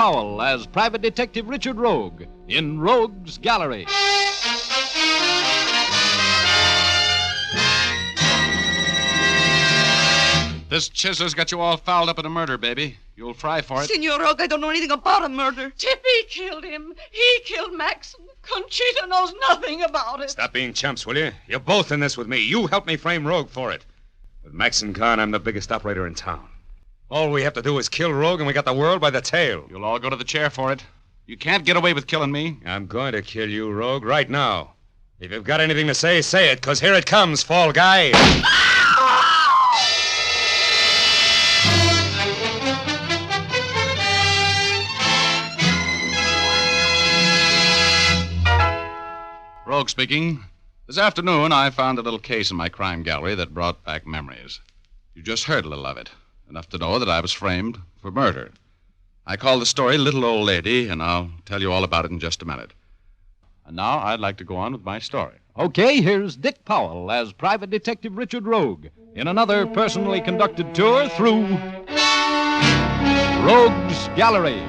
Powell as Private Detective Richard Rogue in Rogue's Gallery. This chiseler's got you all fouled up in a murder, baby. You'll fry for it. Senor Rogue, I don't know anything about a murder. Tippy killed him. He killed Maxon. Conchita knows nothing about it. Stop being chumps, will you? You're both in this with me. You helped me frame Rogue for it. With Maxon Khan, I'm the biggest operator in town. All we have to do is kill Rogue, and we got the world by the tail. You'll all go to the chair for it. You can't get away with killing me. I'm going to kill you, Rogue, right now. If you've got anything to say it, because here it comes, fall guy. Rogue speaking. This afternoon, I found a little case in my crime gallery that brought back memories. You just heard a little of it, enough to know that I was framed for murder. I call the story Little Old Lady, and I'll tell you all about it in just a minute. And now I'd like to go on with my story. Okay, here's Dick Powell as Private Detective Richard Rogue in another personally conducted tour through Rogue's Gallery.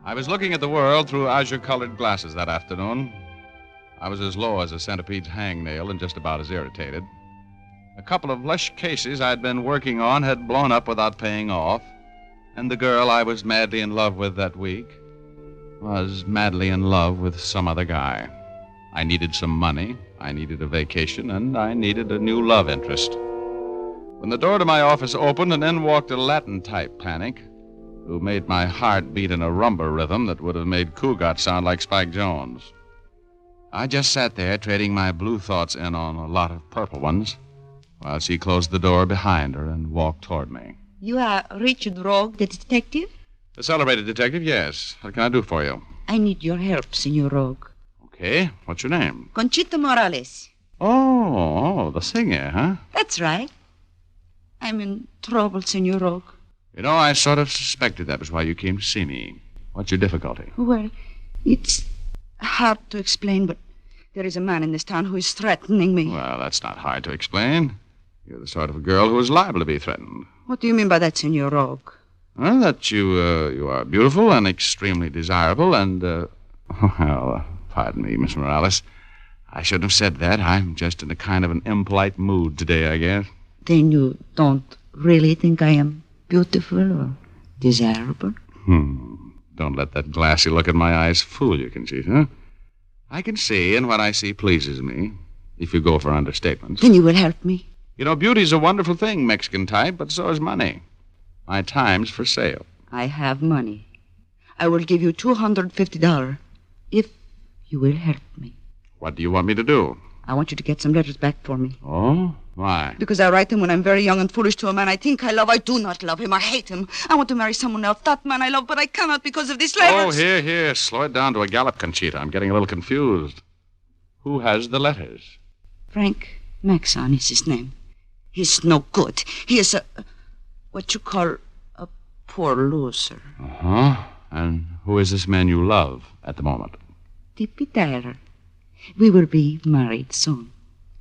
I was looking at the world through azure-colored glasses that afternoon. I was as low as a centipede's hangnail and just about as irritated. A couple of lush cases I'd been working on had blown up without paying off, and the girl I was madly in love with that week was madly in love with some other guy. I needed some money, I needed a vacation, and I needed a new love interest. When the door to my office opened, and in walked a Latin-type panic who made my heart beat in a rumba rhythm that would have made Cougat sound like Spike Jones. I just sat there trading my blue thoughts in on a lot of purple ones while she closed the door behind her and walked toward me. You are Richard Rogue, the detective? The celebrated detective, yes. What can I do for you? I need your help, Senor Rogue. Okay. What's your name? Conchita Morales. Oh, the singer, huh? That's right. I'm in trouble, Senor Rogue. You know, I sort of suspected that was why you came to see me. What's your difficulty? Well, it's hard to explain, but there is a man in this town who is threatening me. Well, that's not hard to explain. You're the sort of a girl who is liable to be threatened. What do you mean by that, Senor Rogue? Well, that you are beautiful and extremely desirable and, pardon me, Miss Morales. I shouldn't have said that. I'm just in a kind of an impolite mood today, I guess. Then you don't really think I am beautiful or desirable? Don't let that glassy look in my eyes fool you, Conchita. I can see, and what I see pleases me, if you go for understatements. Then you will help me. You know, beauty's a wonderful thing, Mexican type, but so is money. My time's for sale. I have money. I will give you $250 if you will help me. What do you want me to do? I want you to get some letters back for me. Oh? Why? Because I write them when I'm very young and foolish to a man I think I love. I do not love him. I hate him. I want to marry someone else, that man I love, but I cannot because of these letters. Oh, here. Slow it down to a gallop, Conchita. I'm getting a little confused. Who has the letters? Frank Maxon is his name. He's no good. He is what you call a poor loser. Uh-huh. And who is this man you love at the moment? Tippy Tyler. We will be married soon.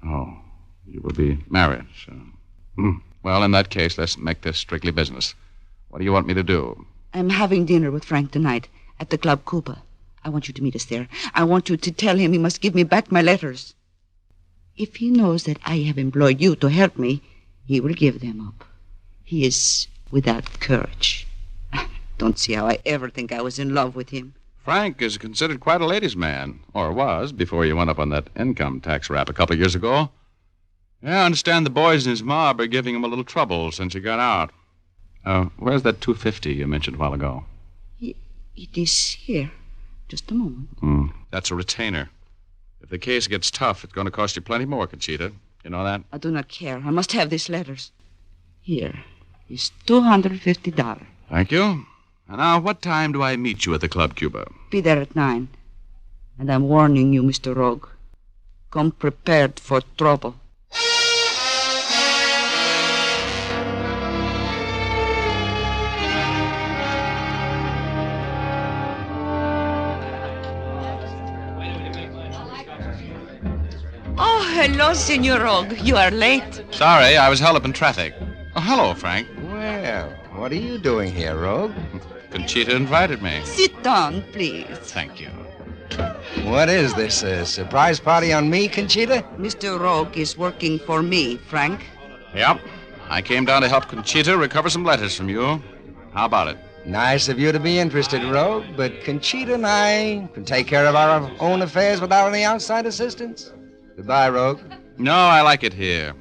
Oh, you will be married soon. Well, in that case, let's make this strictly business. What do you want me to do? I'm having dinner with Frank tonight at the Club Cuba. I want you to meet us there. I want you to tell him he must give me back my letters. If he knows that I have employed you to help me, he will give them up. He is without courage. Don't see how I ever think I was in love with him. Frank is considered quite a ladies' man, or was, before you went up on that income tax rap a couple of years ago. Yeah, I understand the boys in his mob are giving him a little trouble since he got out. Where's that $250 you mentioned a while ago? It is here. Just a moment. That's a retainer. If the case gets tough, it's going to cost you plenty more, Conchita. You know that? I do not care. I must have these letters. Here is $250. Thank you. And now, what time do I meet you at the Club Cuba? Be there at 9. And I'm warning you, Mr. Rogue. Come prepared for trouble. hello, Senor Rogue. You are late. Sorry, I was held up in traffic. Oh, hello, Frank. Well, what are you doing here, Rogue? Conchita invited me. Sit down, please. Thank you. What is this, a surprise party on me, Conchita? Mr. Rogue is working for me, Frank. Yep. I came down to help Conchita recover some letters from you. How about it? Nice of you to be interested, Rogue, but Conchita and I can take care of our own affairs without any outside assistance. Goodbye, Rogue. No, I like it here.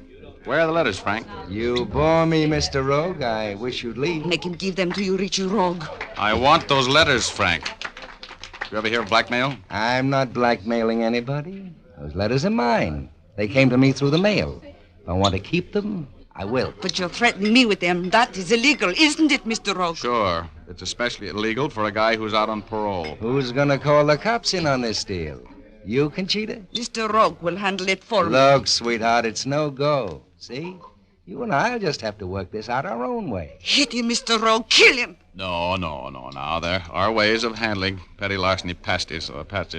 Where are the letters, Frank? You bore me, Mr. Rogue. I wish you'd leave. I can give them to you, Richard Rogue. I want those letters, Frank. You ever hear of blackmail? I'm not blackmailing anybody. Those letters are mine. They came to me through the mail. If I want to keep them, I will. But you're threatening me with them. That is illegal, isn't it, Mr. Rogue? Sure. It's especially illegal for a guy who's out on parole. Who's going to call the cops in on this deal? You, Conchita? Mr. Rogue will handle it for me. Look, sweetheart, it's no go. See? You and I'll just have to work this out our own way. Hit him, Mr. Rogue. Kill him. No. Now, there are ways of handling petty larceny pasties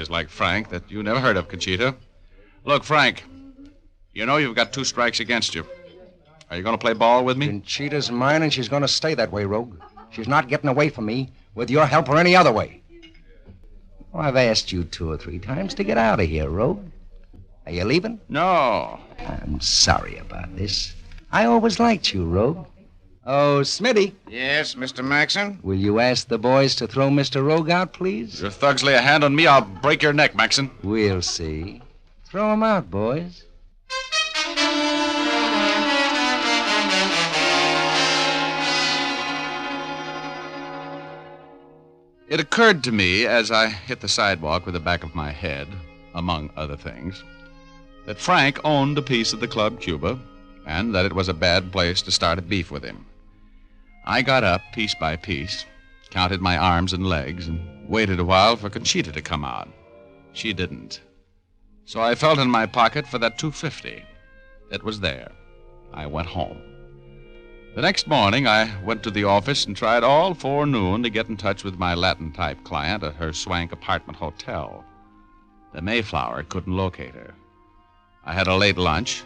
like Frank that you never heard of, Conchita. Look, Frank, you know you've got 2 strikes against you. Are you going to play ball with me? Conchita's mine, and she's going to stay that way, Rogue. She's not getting away from me with your help or any other way. Oh, I've asked you 2 or 3 times to get out of here, Rogue. Are you leaving? No. I'm sorry about this. I always liked you, Rogue. Oh, Smitty, Yes, Mr. Maxon? will you ask the boys to throw Mr. Rogue out, please? Your thugs lay a hand on me, I'll break your neck, Maxon. We'll see. Throw him out, boys. It occurred to me as I hit the sidewalk with the back of my head, among other things, that Frank owned a piece of the Club Cuba and that it was a bad place to start a beef with him. I got up piece by piece, counted my arms and legs, and waited a while for Conchita to come out. She didn't. So I felt in my pocket for that $2.50. It was there. I went home. The next morning, I went to the office and tried all forenoon to get in touch with my Latin-type client at her swank apartment hotel. The Mayflower couldn't locate her. I had a late lunch,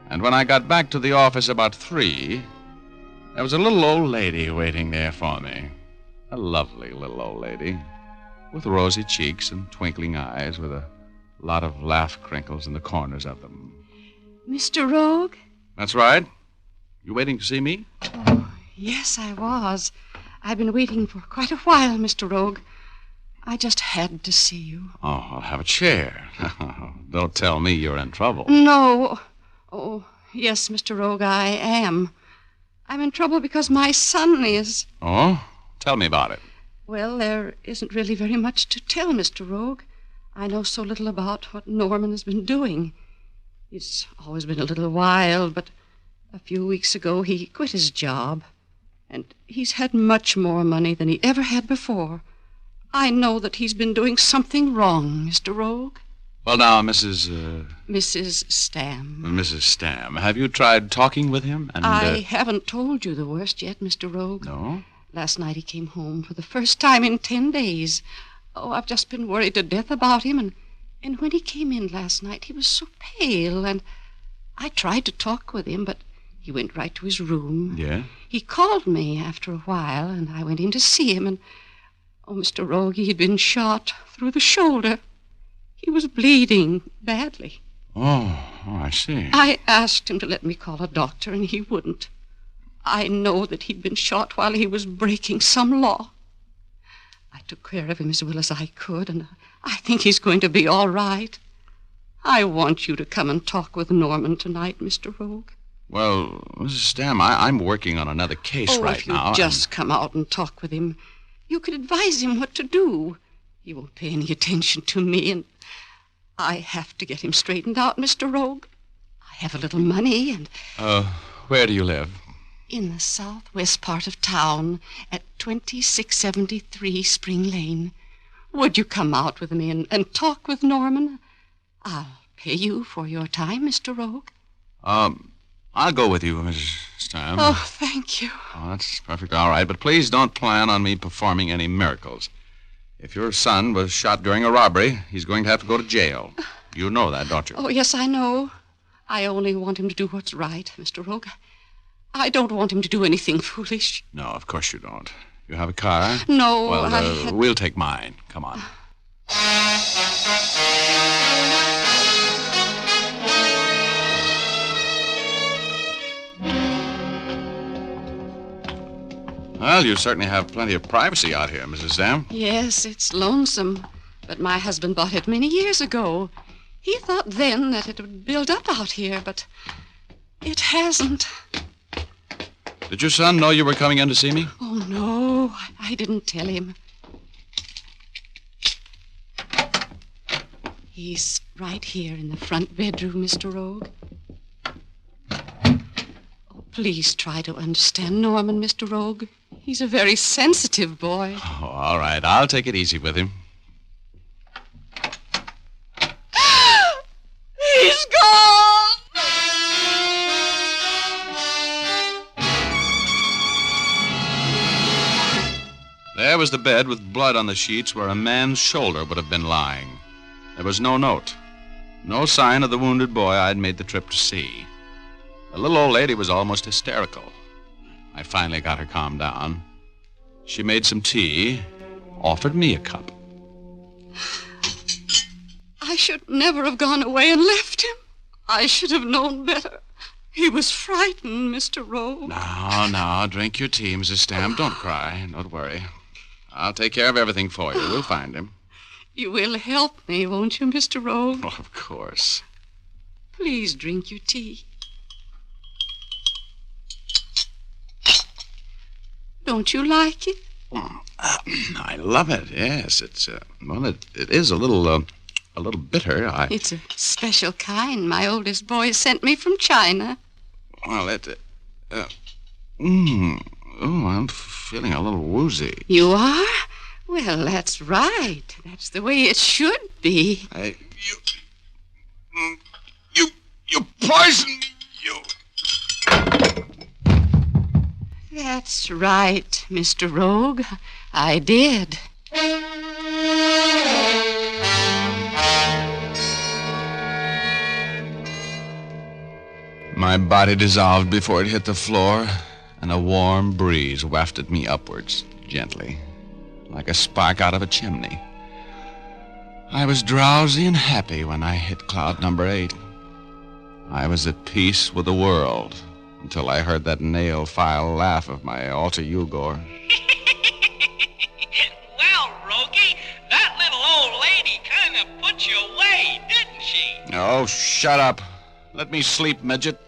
and when I got back to the office about 3, there was a little old lady waiting there for me. A lovely little old lady with rosy cheeks and twinkling eyes with a lot of laugh crinkles in the corners of them. Mr. Rogue? That's right. You waiting to see me? Oh, yes, I was. I've been waiting for quite a while, Mr. Rogue. I just had to see you. Oh, I'll have a chair. Don't tell me you're in trouble. No. Oh, yes, Mr. Rogue, I am. I'm in trouble because my son is... Oh? Tell me about it. Well, there isn't really very much to tell, Mr. Rogue. I know so little about what Norman has been doing. He's always been a little wild, but a few weeks ago he quit his job. And he's had much more money than he ever had before. I know that he's been doing something wrong, Mr. Rogue. Well, now, Mrs. Stam, have you tried talking with him? And I haven't told you the worst yet, Mr. Rogue. No? Last night he came home for the first time in 10 days. Oh, I've just been worried to death about him. And when he came in last night, he was so pale. And I tried to talk with him, but he went right to his room. Yeah? He called me after a while, and I went in to see him. And, oh, Mr. Rogue, he'd been shot through the shoulder. He was bleeding badly. Oh, I see. I asked him to let me call a doctor, and he wouldn't. I know that he'd been shot while he was breaking some law. I took care of him as well as I could, and I think he's going to be all right. I want you to come and talk with Norman tonight, Mr. Rogue. Well, Mrs. Stam, I'm working on another case right if you now. just come out and talk with him, you could advise him what to do. He won't pay any attention to me, and I have to get him straightened out, Mr. Rogue. I have a little money, and... Where do you live? In the southwest part of town, at 2673 Spring Lane. Would you come out with me and talk with Norman? I'll pay you for your time, Mr. Rogue. I'll go with you, Mrs. Stam. Oh, thank you. Oh, that's perfectly all right, but please don't plan on me performing any miracles. If your son was shot during a robbery, he's going to have to go to jail. You know that, don't you? Oh, yes, I know. I only want him to do what's right, Mr. Rogue. I don't want him to do anything foolish. No, of course you don't. You have a car? No, Well, we'll take mine. Come on. Well, you certainly have plenty of privacy out here, Mrs. Sam. Yes, it's lonesome. But my husband bought it many years ago. He thought then that it would build up out here, but it hasn't. Did your son know you were coming in to see me? Oh, no, I didn't tell him. He's right here in the front bedroom, Mr. Rogue. Oh, please try to understand Norman, Mr. Rogue. He's a very sensitive boy. Oh, all right. I'll take it easy with him. He's gone! There was the bed with blood on the sheets where a man's shoulder would have been lying. There was no note. No sign of the wounded boy I'd made the trip to see. The little old lady was almost hysterical. I finally got her calmed down. She made some tea, offered me a cup. I should never have gone away and left him. I should have known better. He was frightened, Mr. Rogue. Now, drink your tea, Mrs. Stamp. Don't cry. Don't worry. I'll take care of everything for you. We'll find him. You will help me, won't you, Mr. Rogue? Oh, of course. Please drink your tea. Don't you like it? I love it, yes. It's, it is a little bitter. It's a special kind my oldest boy sent me from China. Well, I'm feeling a little woozy. You are? Well, that's right. That's the way it should be. You poisoned me, you... That's right, Mr. Rogue. I did. My body dissolved before it hit the floor, and a warm breeze wafted me upwards, gently, like a spark out of a chimney. I was drowsy and happy when I hit cloud number 8. I was at peace with the world until I heard that nail-file laugh of my alter ego. Well, Rogie, that little old lady kind of put you away, didn't she? Oh, shut up. Let me sleep, midget.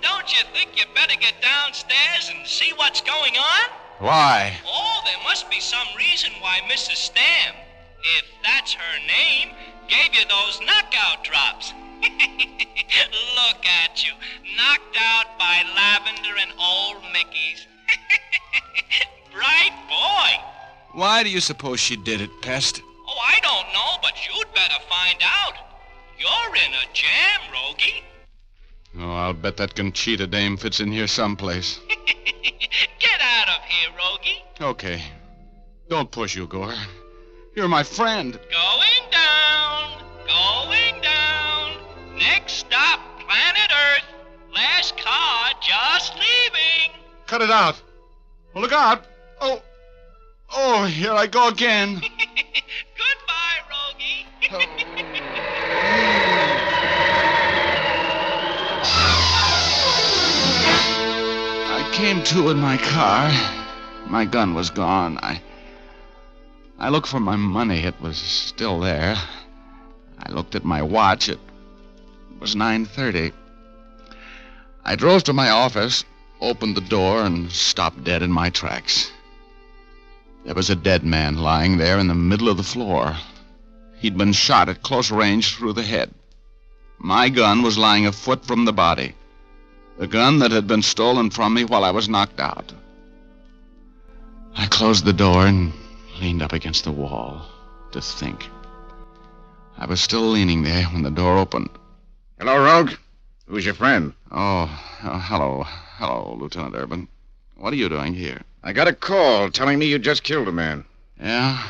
Don't you think you better get downstairs and see what's going on? Why? Oh, there must be some reason why Mrs. Stam, if that's her name, gave you those knockout drops. Look at you, knocked out by Lavender and old Mickey's. Bright boy. Why do you suppose she did it, Pest? Oh, I don't know, but you'd better find out. You're in a jam, Rogie. Oh, I'll bet that Conchita dame fits in here someplace. Get out of here, Rogie. Okay. Don't push, Ugor. You're my friend. Going down. Going down. Next stop, planet Earth. Last car just leaving. Cut it out. Well, look out. Oh, here I go again. Goodbye, Rogie. I came to in my car. My gun was gone. I looked for my money. It was still there. I looked at my watch. It was 9:30. I drove to my office, opened the door, and stopped dead in my tracks. There was a dead man lying there in the middle of the floor. He'd been shot at close range through the head. My gun was lying a foot from the body. The gun that had been stolen from me while I was knocked out. I closed the door and leaned up against the wall to think. I was still leaning there when the door opened. Hello, Rogue. Who's your friend? Hello, Lieutenant Urban. What are you doing here? I got a call telling me you just killed a man. Yeah?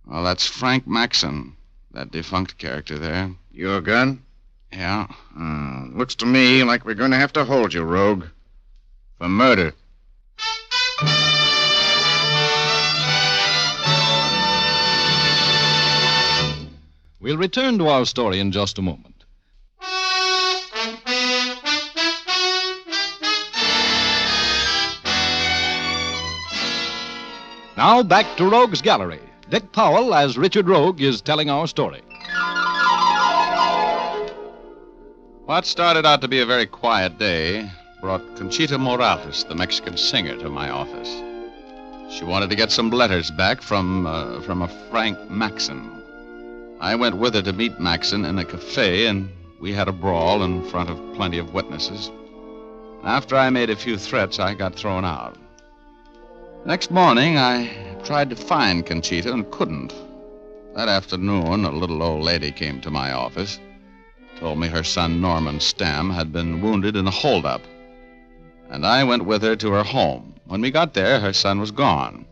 Well, that's Frank Maxon, that defunct character there. Your gun? Yeah. Looks to me like we're going to have to hold you, Rogue. For murder. We'll return to our story in just a moment. Now back to Rogue's Gallery. Dick Powell, as Richard Rogue, is telling our story. What started out to be a very quiet day brought Conchita Morales, the Mexican singer, to my office. She wanted to get some letters back from a Frank Maxon. I went with her to meet Maxon in a cafe, and we had a brawl in front of plenty of witnesses. After I made a few threats, I got thrown out. Next morning, I tried to find Conchita and couldn't. That afternoon, a little old lady came to my office, told me her son Norman Stamm had been wounded in a holdup, and I went with her to her home. When we got there, her son was gone.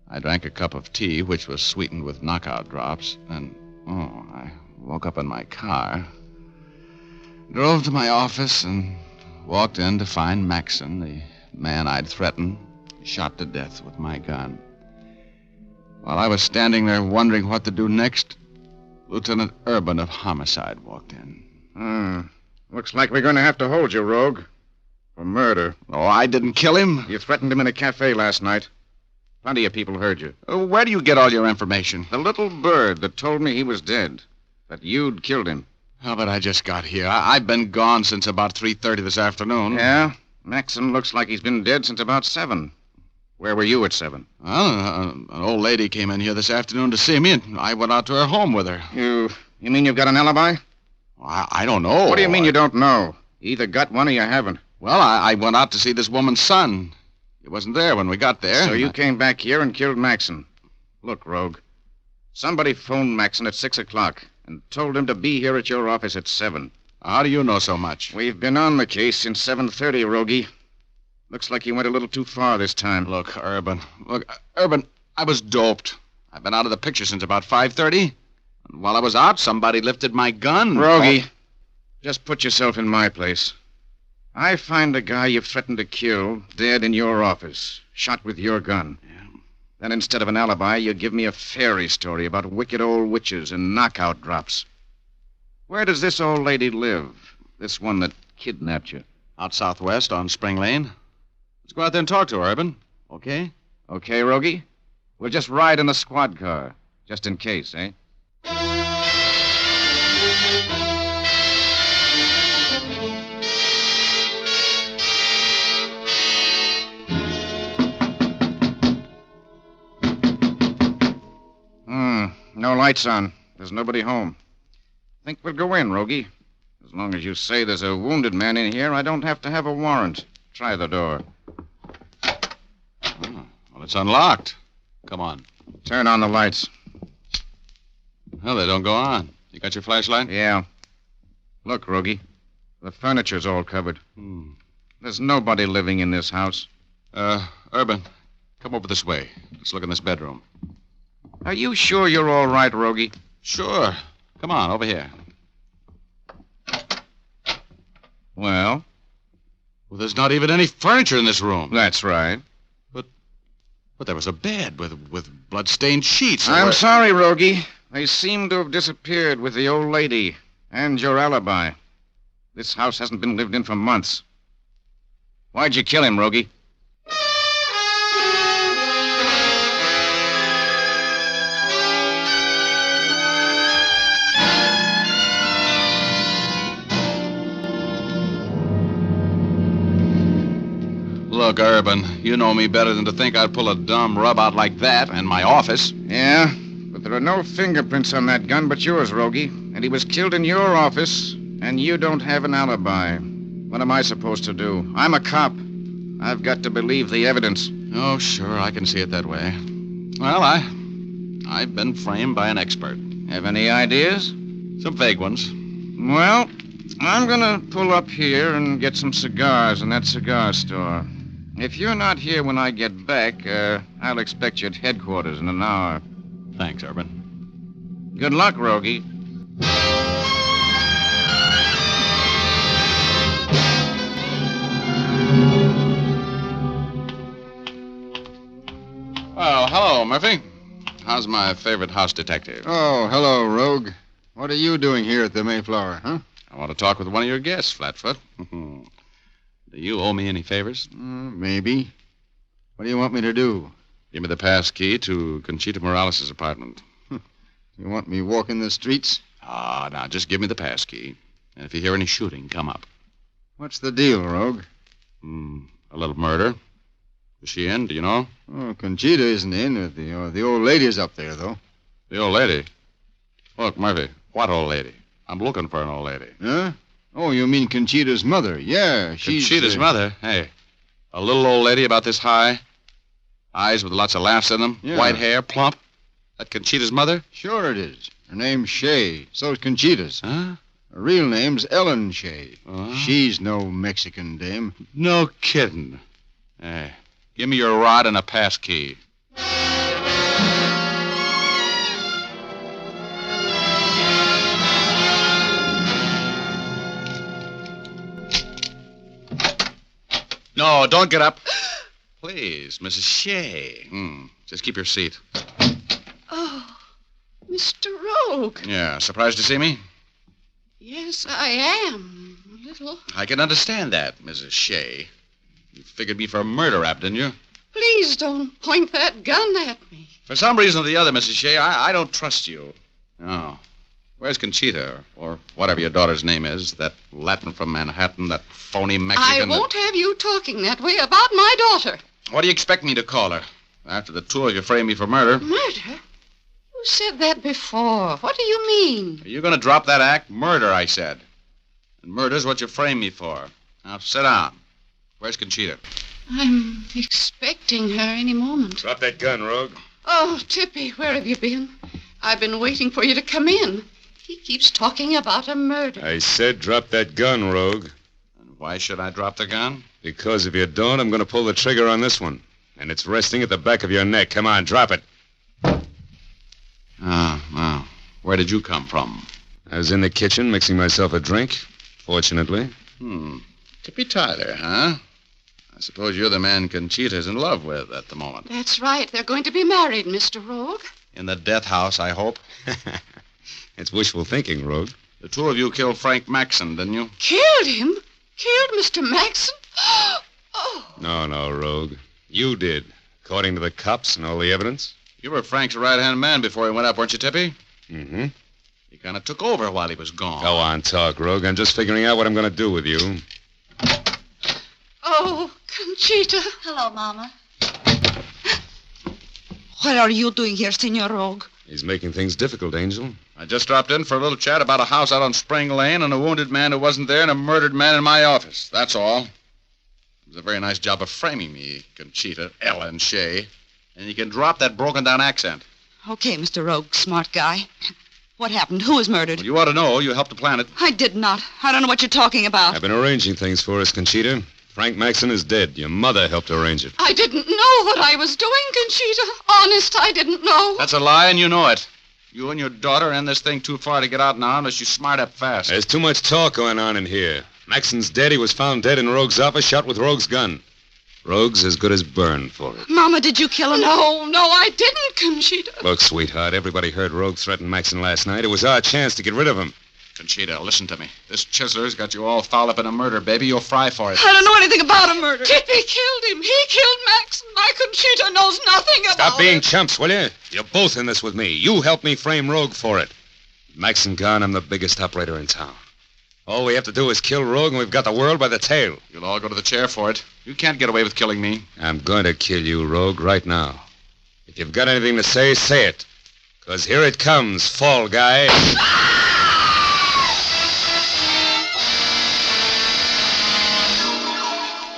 I drank a cup of tea, which was sweetened with knockout drops, and, I woke up in my car, drove to my office, and walked in to find Maxon, the man I'd threatened, shot to death with my gun. While I was standing there wondering what to do next, Lieutenant Urban of Homicide walked in. Looks like we're going to have to hold you, Rogue. For murder. Oh, I didn't kill him. You threatened him in a cafe last night. Plenty of people heard you. Where do you get all your information? The little bird that told me he was dead. That you'd killed him. Oh, but I just got here. I've been gone since about 3:30 this afternoon. Yeah? Maxon looks like he's been dead since about 7. Where were you at 7? Well, an old lady came in here this afternoon to see me, and I went out to her home with her. You mean you've got an alibi? I don't know. What do you mean you don't know? You either got one or you haven't. Well, I went out to see this woman's son. He wasn't there when we got there. So you came back here and killed Maxon. Look, Rogue. Somebody phoned Maxon at 6 o'clock and told him to be here at your office at 7. How do you know so much? We've been on the case since 7:30, Rogie. Looks like you went a little too far this time. Look, Urban, I was doped. I've been out of the picture since about 5:30. And while I was out, somebody lifted my gun. Rogie, just put yourself in my place. I find a guy you've threatened to kill dead in your office, shot with your gun. Yeah. Then instead of an alibi, you give me a fairy story about wicked old witches and knockout drops. Where does this old lady live? This one that kidnapped you? Out southwest on Spring Lane. Let's go out there and talk to her, Urban. Okay? Okay, Rogie? We'll just ride in the squad car, just in case, eh? No lights on. There's nobody home. Think we'll go in, Rogie. As long as you say there's a wounded man in here, I don't have to have a warrant. Try the door. Well, it's unlocked. Come on. Turn on the lights. Well, they don't go on. You got your flashlight? Yeah. Look, Rogie. The furniture's all covered. There's nobody living in this house. Urban, come over this way. Let's look in this bedroom. Are you sure you're all right, Rogie? Sure. Come on, over here. Well? Well, there's not even any furniture in this room. That's right. But there was a bed with blood-stained sheets. I'm sorry, Rogie. They seem to have disappeared with the old lady and your alibi. This house hasn't been lived in for months. Why'd you kill him, Rogie? Look, Urban, you know me better than to think I'd pull a dumb rub out like that in my office. Yeah, but there are no fingerprints on that gun but yours, Rogie. And he was killed in your office, and you don't have an alibi. What am I supposed to do? I'm a cop. I've got to believe the evidence. Oh, sure, I can see it that way. Well, I've been framed by an expert. Have any ideas? Some vague ones. Well, I'm gonna pull up here and get some cigars in that cigar store. If you're not here when I get back, I'll expect you at headquarters in an hour. Thanks, Urban. Good luck, Rogie. Well, hello, Murphy. How's my favorite house detective? Oh, hello, Rogue. What are you doing here at the Mayflower, huh? I want to talk with one of your guests, Flatfoot. Do you owe me any favors? Maybe. What do you want me to do? Give me the pass key to Conchita Morales' apartment. You want me walking the streets? Now, just give me the pass key. And if you hear any shooting, come up. What's the deal, Rogue? A little murder. Is she in? Do you know? Oh, Conchita isn't in. The old lady's up there, though. The old lady? Look, Murphy, what old lady? I'm looking for an old lady. Huh? Oh, you mean Conchita's mother? Yeah, she's... Conchita's mother? Hey, a little old lady about this high? Eyes with lots of laughs in them? Yeah. White hair, plump? That Conchita's mother? Sure it is. Her name's Shea. So's Conchita's. Huh? Her real name's Ellen Shea. Oh. She's no Mexican dame. No kidding. Hey, give me your rod and a pass key. No, don't get up. Please, Mrs. Shea. Just keep your seat. Oh, Mr. Rogue. Yeah, surprised to see me? Yes, I am. A little. I can understand that, Mrs. Shea. You figured me for a murder rap, didn't you? Please don't point that gun at me. For some reason or the other, Mrs. Shea, I don't trust you. No. Where's Conchita, or whatever your daughter's name is, that Latin from Manhattan, that phony Mexican... I won't have you talking that way about my daughter. What do you expect me to call her? After the two of you framed me for murder. Murder? You said that before. What do you mean? Are you going to drop that act? Murder, I said. And murder's what you framed me for. Now, sit down. Where's Conchita? I'm expecting her any moment. Drop that gun, Rogue. Oh, Tippy, where have you been? I've been waiting for you to come in. He keeps talking about a murder. I said drop that gun, Rogue. And why should I drop the gun? Because if you don't, I'm going to pull the trigger on this one. And it's resting at the back of your neck. Come on, drop it. Well, where did you come from? I was in the kitchen mixing myself a drink, fortunately. Tippy Tyler, huh? I suppose you're the man Conchita's in love with at the moment. That's right. They're going to be married, Mr. Rogue. In the death house, I hope. It's wishful thinking, Rogue. The two of you killed Frank Maxon, didn't you? Killed him? Killed Mr. Maxon? Oh. No, Rogue. You did, according to the cops and all the evidence. You were Frank's right-hand man before he went up, weren't you, Tippy? Mm-hmm. You kind of took over while he was gone. Go on, talk, Rogue. I'm just figuring out what I'm going to do with you. Oh, Conchita. Hello, Mama. What are you doing here, Senor Rogue? He's making things difficult, Angel. I just dropped in for a little chat about a house out on Spring Lane and a wounded man who wasn't there and a murdered man in my office. That's all. It was a very nice job of framing me, Conchita, Ellen Shea. And you can drop that broken-down accent. Okay, Mr. Rogue, smart guy. What happened? Who was murdered? Well, you ought to know. You helped to plan it. I did not. I don't know what you're talking about. I've been arranging things for us, Conchita. Frank Maxon is dead. Your mother helped arrange it. I didn't know what I was doing, Conchita. Honest, I didn't know. That's a lie, and you know it. You and your daughter end this thing too far to get out now unless you smart up fast. There's too much talk going on in here. Maxon's dead. He was found dead in Rogue's office, shot with Rogue's gun. Rogue's as good as burned for it. Mama, did you kill him? No, I didn't, Conchita. Look, sweetheart, everybody heard Rogue threaten Maxon last night. It was our chance to get rid of him. Conchita, listen to me. This Chisler's got you all fouled up in a murder, baby. You'll fry for it. I don't know anything about a murder. Tippy killed him. He killed Maxon. My Conchita knows nothing about it. Stop being chumps, will you? You're both in this with me. You helped me frame Rogue for it. Maxon gone, I'm the biggest operator in town. All we have to do is kill Rogue, and we've got the world by the tail. You'll all go to the chair for it. You can't get away with killing me. I'm going to kill you, Rogue, right now. If you've got anything to say it. Because here it comes, fall guy.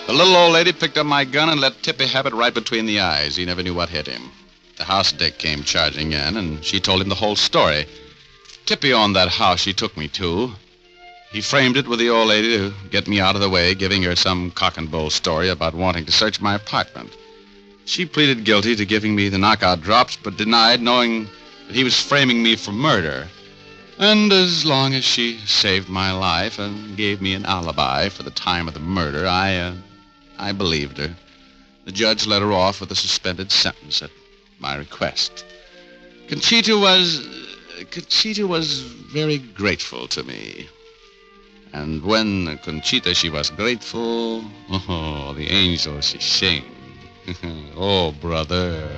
The little old lady picked up my gun and let Tippy have it right between the eyes. He never knew what hit him. The house dick came charging in, and she told him the whole story. Tippy owned that house she took me to. He framed it with the old lady to get me out of the way, giving her some cock-and-bull story about wanting to search my apartment. She pleaded guilty to giving me the knockout drops, but denied, knowing that he was framing me for murder. And as long as she saved my life and gave me an alibi for the time of the murder, I believed her. The judge let her off with a suspended sentence at my request. Conchita was very grateful to me. And when Conchita, she was grateful, oh, the angel, she sing. Oh, brother.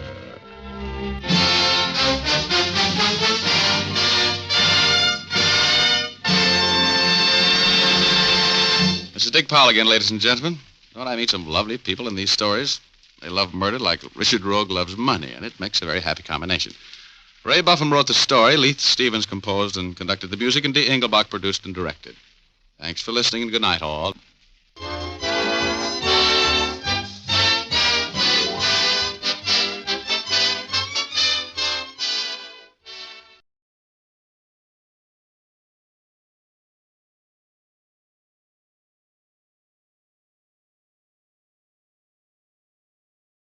This is Dick Powell again, ladies and gentlemen. Don't I meet some lovely people in these stories? They love murder like Richard Rogue loves money, and it makes a very happy combination. Ray Buffum wrote the story, Leith Stevens composed and conducted the music, and Dee Engelbach produced and directed. Thanks for listening, and good night, all.